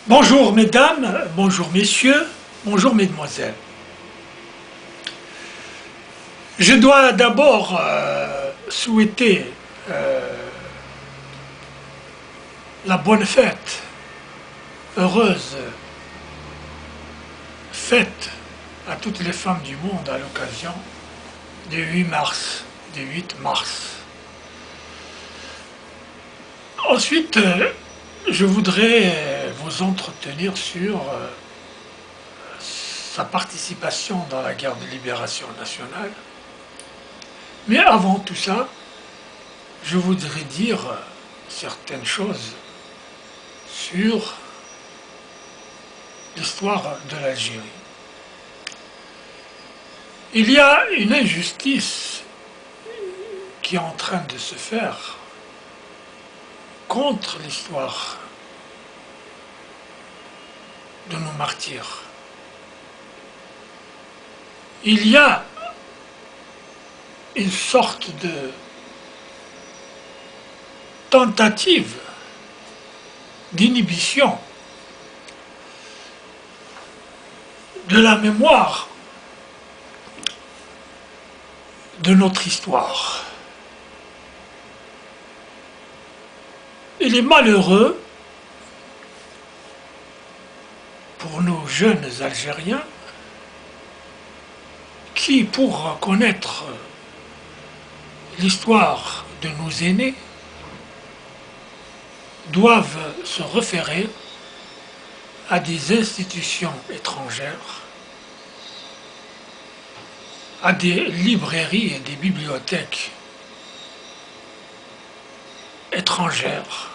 Bonjour mesdames, bonjour messieurs, bonjour mesdemoiselles. Je dois d'abord souhaiter la bonne fête, heureuse fête à toutes les femmes du monde à l'occasion du 8 mars, du 8 mars. Ensuite, je voudrais vous entretenir sur sa participation dans la guerre de libération nationale. Mais avant tout ça, je voudrais dire certaines choses sur l'histoire de l'Algérie. Il y a une injustice qui est en train de se faire contre l'histoire de nos martyrs. Il y a une sorte de tentative d'inhibition de la mémoire de notre histoire. Il est malheureux pour nos jeunes Algériens qui, pour connaître l'histoire de nos aînés, doivent se référer à des institutions étrangères, à des librairies et des bibliothèques étrangères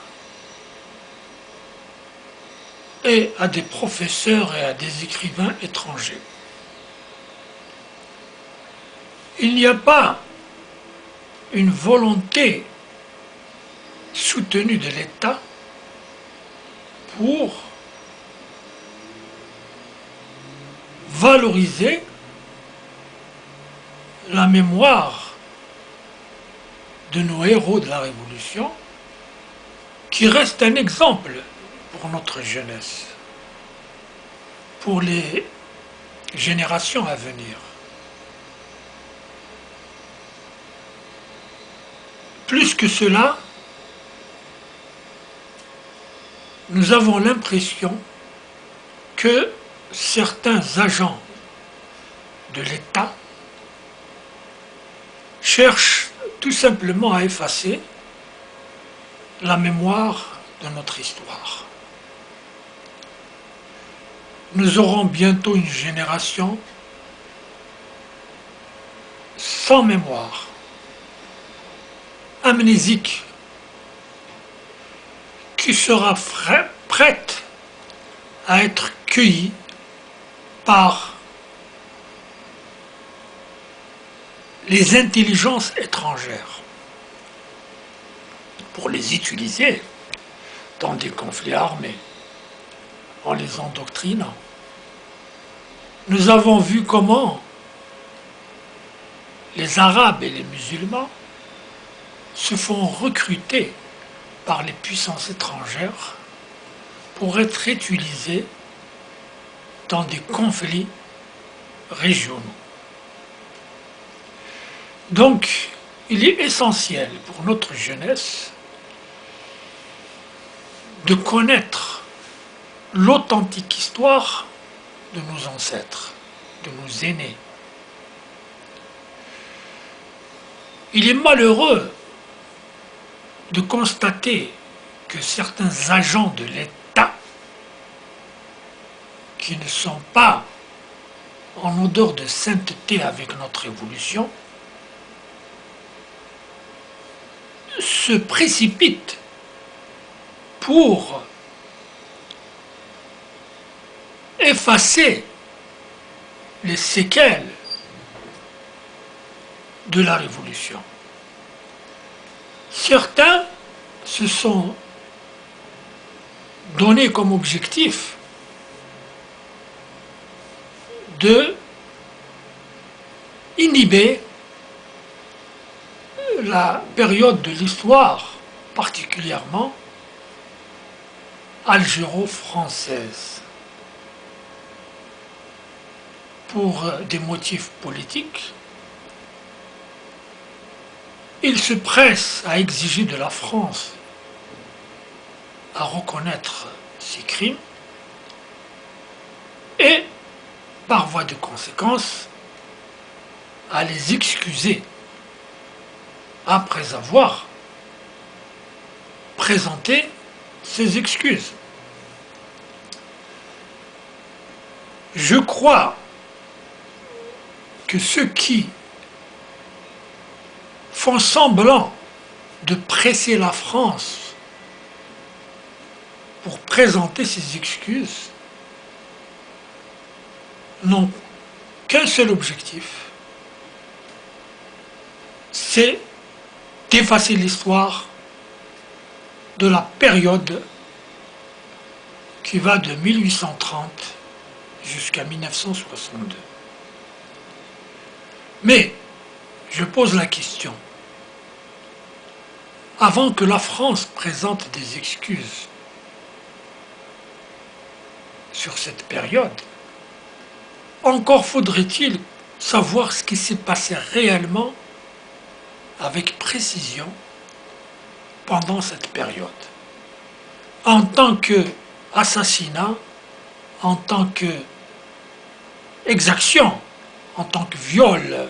et à des professeurs et à des écrivains étrangers. Il n'y a pas une volonté soutenue de l'État pour valoriser la mémoire de nos héros de la Révolution, qui reste un exemple pour notre jeunesse, pour les générations à venir. Plus que cela, nous avons l'impression que certains agents de l'État cherchent tout simplement à effacer la mémoire de notre histoire. Nous aurons bientôt une génération sans mémoire, amnésique, qui sera prête à être cueillie par les intelligences étrangères pour les utiliser dans des conflits armés, en les endoctrinant. Nous avons vu comment les Arabes et les musulmans se font recruter par les puissances étrangères pour être utilisés dans des conflits régionaux. Donc, il est essentiel pour notre jeunesse de connaître l'authentique histoire de nos ancêtres, de nos aînés. Il est malheureux de constater que certains agents de l'État qui ne sont pas en odeur de sainteté avec notre évolution se précipitent pour effacer les séquelles de la Révolution. Certains se sont donnés comme objectif de inhiber la période de l'histoire, particulièrement algéro-française pour des motifs politiques, il se presse à exiger de la France à reconnaître ces crimes et, par voie de conséquence, à les excuser après avoir présenté ses excuses. Je crois que ceux qui font semblant de presser la France pour présenter ses excuses n'ont qu'un seul objectif, c'est d'effacer l'histoire de la période qui va de 1830 jusqu'à 1962. Mais, je pose la question, avant que la France présente des excuses sur cette période, encore faudrait-il savoir ce qui s'est passé réellement avec précision pendant cette période. En tant que assassinat, en tant que exaction, en tant que viol,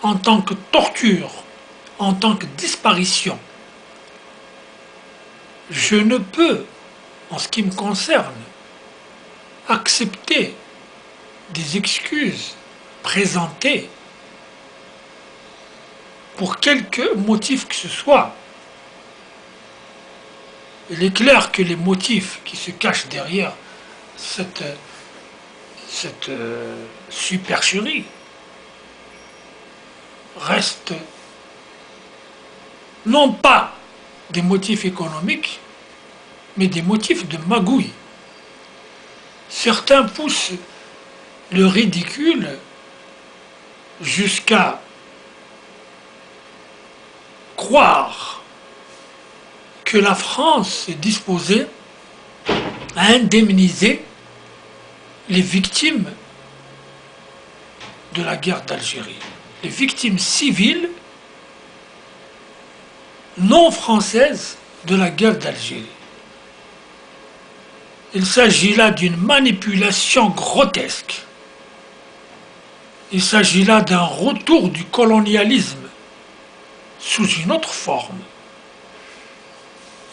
en tant que torture, en tant que disparition. Je ne peux, en ce qui me concerne, accepter des excuses présentées pour quelque motif que ce soit. Il est clair que les motifs qui se cachent derrière cette supercherie restent non pas des motifs économiques, mais des motifs de magouille. Certains poussent le ridicule jusqu'à croire que la France est disposée à indemniser les victimes de la guerre d'Algérie, les victimes civiles non françaises de la guerre d'Algérie. Il s'agit là d'une manipulation grotesque. Il s'agit là d'un retour du colonialisme sous une autre forme.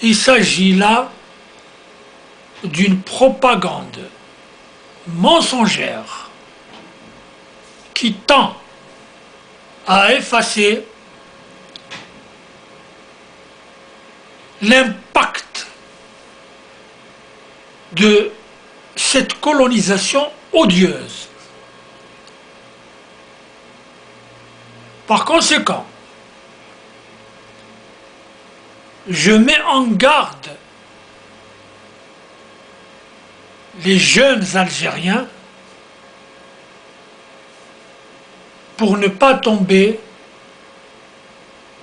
Il s'agit là d'une propagande mensongère qui tend à effacer l'impact de cette colonisation odieuse. Par conséquent, je mets en garde les jeunes Algériens pour ne pas tomber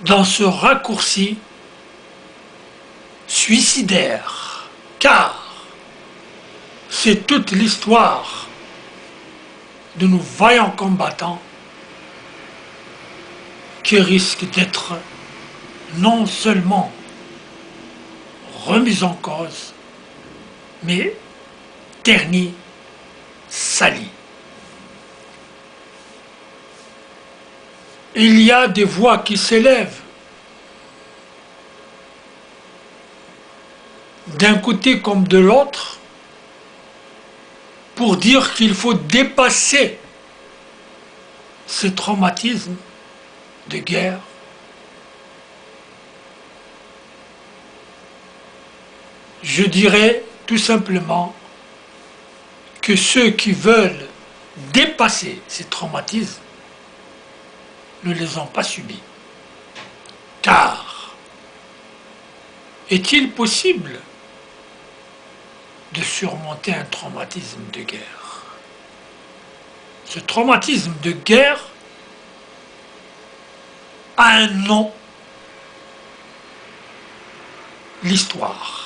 dans ce raccourci suicidaire, car c'est toute l'histoire de nos vaillants combattants qui risque d'être non seulement remise en cause, mais ternie, salie. Il y a des voix qui s'élèvent d'un côté comme de l'autre pour dire qu'il faut dépasser ces traumatismes de guerre. Je dirais tout simplement que ceux qui veulent dépasser ces traumatismes ne les ont pas subis. Car est-il possible de surmonter un traumatisme de guerre? Ce traumatisme de guerre a un nom, l'histoire.